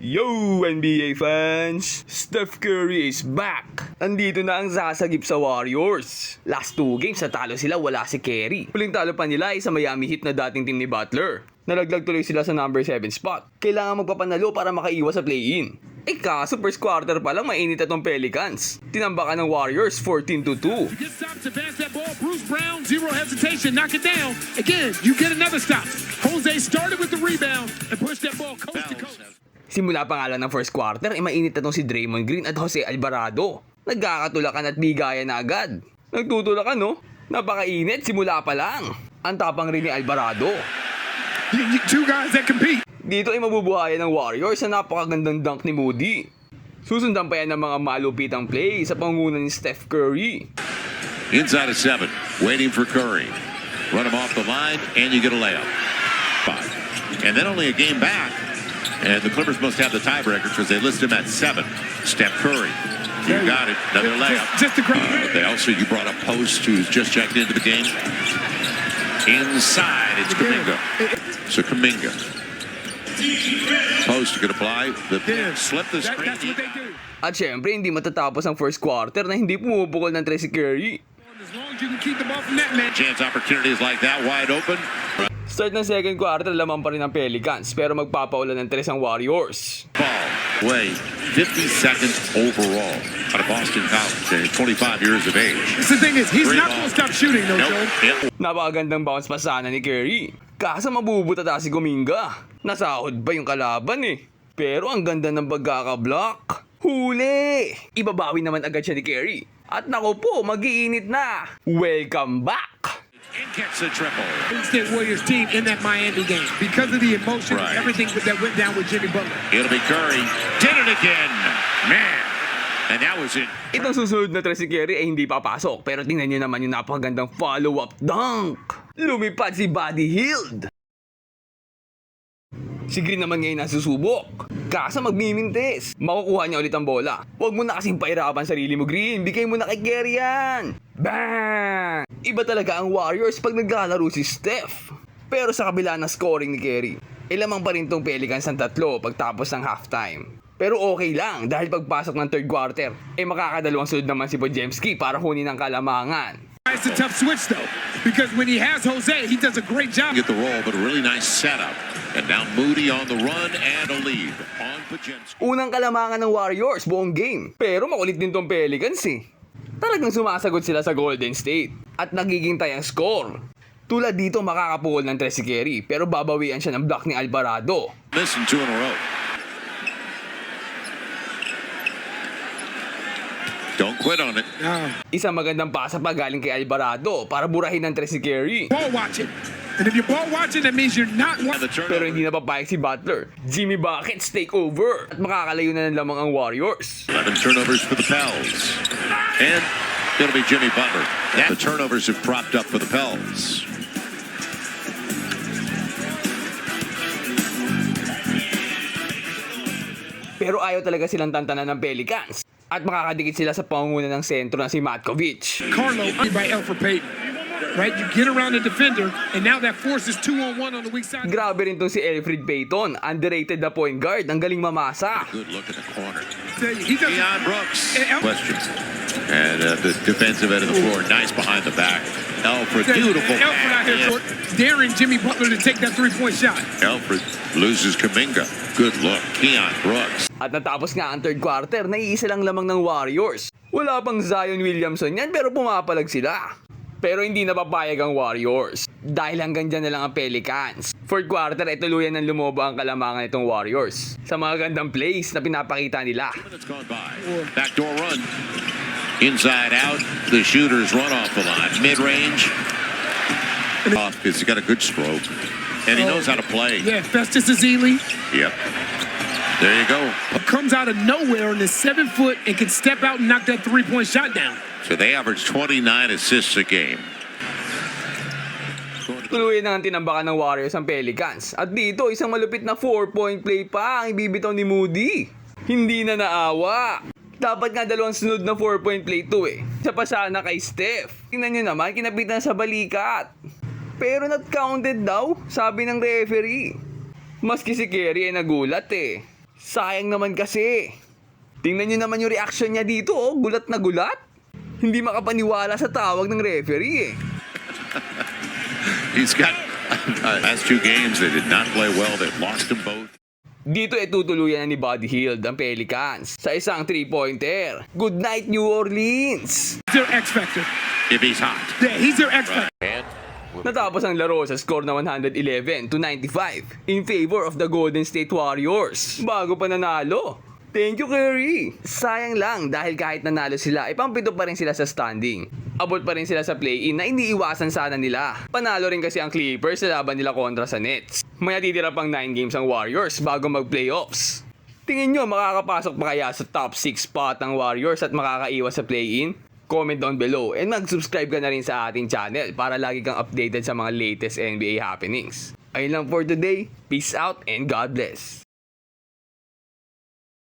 Yo, NBA fans! Steph Curry is back! Andito na ang sasagip sa Warriors. Last 2 games natalo sila, wala si Curry. Huling talo pa nila ay sa Miami Heat na dating team ni Butler. Nalaglag tuloy sila sa number 7 spot. Kailangan magpapanalo para makaiwas sa play-in. Kaso first quarter pa lang mainit atong Pelicans. Tinambakan ng Warriors 14-2. You get stops, advance that ball. Bruce Brown, zero hesitation, knock it down. Again, you get another stop. Jose started with the rebound and pushed that ball coast to coast. Simula pa nga lang ng first quarter, mainit na tong si Draymond Green at Jose Alvarado. Nagkakatulakan at bigayan na agad. Nagtutulakan no? Napakainit simula pa lang. Ang tapang rin ni Alvarado. Two guys that compete. Dito ay mabubuhayan ng Warriors sa napakagandang dunk ni Moody. Susundan pa yan ng mga malupitang play sa pangunguna ni Steph Curry. Inside of 7, waiting for Curry. Run him off the line, and you get a layup. 5. And then only a game back. And the Clippers must have the tiebreaker because they list him at 7. Steph Curry. You got it. Another layup. They also, you brought up Post, who's just checked into the game. Inside, it's Kuminga. So Kuminga. Post could apply. Slip the screen. That's what they do. At syempre, hindi matatapos ang first quarter na hindi pumupukol ng 3 si Curry. As long as you can keep the ball from that man. Chance opportunities like that wide open. Start ng second quarter, lamang pa rin ang Pelicans pero magpapaulan ng 3 ang Warriors. Ball way 50 seconds overall out of Boston College, 25 years of age. The thing is, he's not going to stop shooting, though, Joe. Napakagandang bounce pa sana ni Curry. Kaso mabubutata si Kuminga. Nasahod ba yung kalaban eh. Pero ang ganda ng pagkakablock. Huli! Ibabawi naman agad siya ni Curry. At naku po, mag-iinit na. Welcome back! And gets a triple. State Warriors team in that Miami game because of the emotion, Right. everything that went down with Jimmy Butler. It'll be Curry. Did it again. Man. And that was it. Itong susunod na 3 si Curry ay hindi papasok. Pero tingnan nyo naman yung napakagandang follow-up dunk. Lumipad si Buddy Hield. Si Green naman ngayon nasusubok. Kaso magmimintis. Makukuha niya ulit ang bola. Huwag mo na kasing pahirapan sarili mo, Green. Bigay mo na kay Curry yan. Bang! Iba talaga ang Warriors pag naglalaro si Steph. Pero sa kabila ng scoring ni Curry, ilamang pa rin tong Pelicans ng 3 pagtapos ng halftime. Pero okay lang dahil pagpasok ng third quarter, makakadalawang sunod naman si Podziemski para kunin ang kalamangan. It's a tough switch, though, because when he has Jose, he does a great job. Get the roll, but a really nice setup. And now Moody on the run and a lead on Podziemski. Unang kalamangan ng Warriors buong game. Pero makulit din tong Pelicans eh. Talagang sumasagot sila sa Golden State. At nagiging tayang score. Tulad dito makakapukol ng 3 si Curry. Pero babawian siya ng block ni Alvarado. Missing 2 in a row. Don't quit on it. Isang magandang pasa pa galing kay Alvarado para burahin ng 3 si Curry. Ball watching. And if you're ball watching, that means you're not And the watching. Pero turnover. hindi na papayag si Butler. Jimmy Buckets take over. At makakalayo na ng lamang ang Warriors. 11 turnovers for the Pels. And it'll be Jimmy Butler. The turnovers have propped up for the Pels. Pero ayaw talaga silang tantanan ng Pelicans. At makakadikit sila sa pangunguna ng sentro na si Matkovic. Carlo by Elfrid Payton. Right? You get around the defender, and now that forces 2-on-1 on the weak side. Grabe rin tong si Elfrid Payton. Underrated na point guard. Ang galing mamasa. Good look at the corner. He doesn't. Deion Brooks. And Question. And the defensive end of the floor, nice behind the back. Alfred, beautiful. Elfrid out here short, daring Jimmy Butler to take that three-point shot. Alfred loses Kuminga. Good look. Deion Brooks. At natapos nga ang third quarter, naiisa lang lamang ng Warriors. Wala pang Zion Williamson yan pero pumapalag sila. Pero hindi napapayag ang Warriors dahil hanggang dyan na lang ang Pelicans. Fourth quarter ay tuluyan ng lumobo ang kalamangan itong Warriors sa mga gandang plays na pinapakita nila. Minutes gone by. Backdoor run. Inside out. The shooters run off the line. Mid-range. Off because he's got a good stroke. And he knows how to play. Yeah, Festus Ezeli Yep. There you go. comes out of nowhere on his 7 foot and can step out and knock that three-point shot down. So they average 29 assists a game. Tuluyan na ang tinambakan ng Warriors ang Pelicans. At dito, isang malupit na 4-point play pa ang ibibitaw ni Moody. Hindi na naawa. Dapat nga dalawang sunod na 4-point play to eh. Isa pa sana kay Steph. Tingnan nyo naman, kinapitan sa balikat. Pero not counted daw, sabi ng referee. Maski si Curry ay nagulat eh. Sayang naman kasi. Tingnan nyo naman yung reaction niya dito, oh. Gulat na gulat. Hindi makapaniwala sa tawag ng referee, eh. He's got last two games they did not play well. They lost them both. Dito tutuluyan na ni Buddy Hield ang Pelicans sa isang 3-pointer. Good night, New Orleans! He's their X Factor. If he's hot. Yeah, he's their X Factor. Natapos ang laro sa score na 111-95 in favor of the Golden State Warriors. Bago pa nanalo. Thank you, Curry! Sayang lang dahil kahit nanalo sila, ipang-pito pa rin sila sa standing. Abot pa rin sila sa play-in na iniiwasan sana nila. Panalo rin kasi ang Clippers sa laban nila kontra sa Nets. May natitira pang 9 games ang Warriors bago mag-playoffs. Tingin nyo makakapasok pa kaya sa top 6 spot ang Warriors at makakaiwas sa play-in? Comment down below and mag-subscribe ka na rin sa ating channel para lagi kang updated sa mga latest NBA happenings. Ayun lang for today. Peace out and God bless.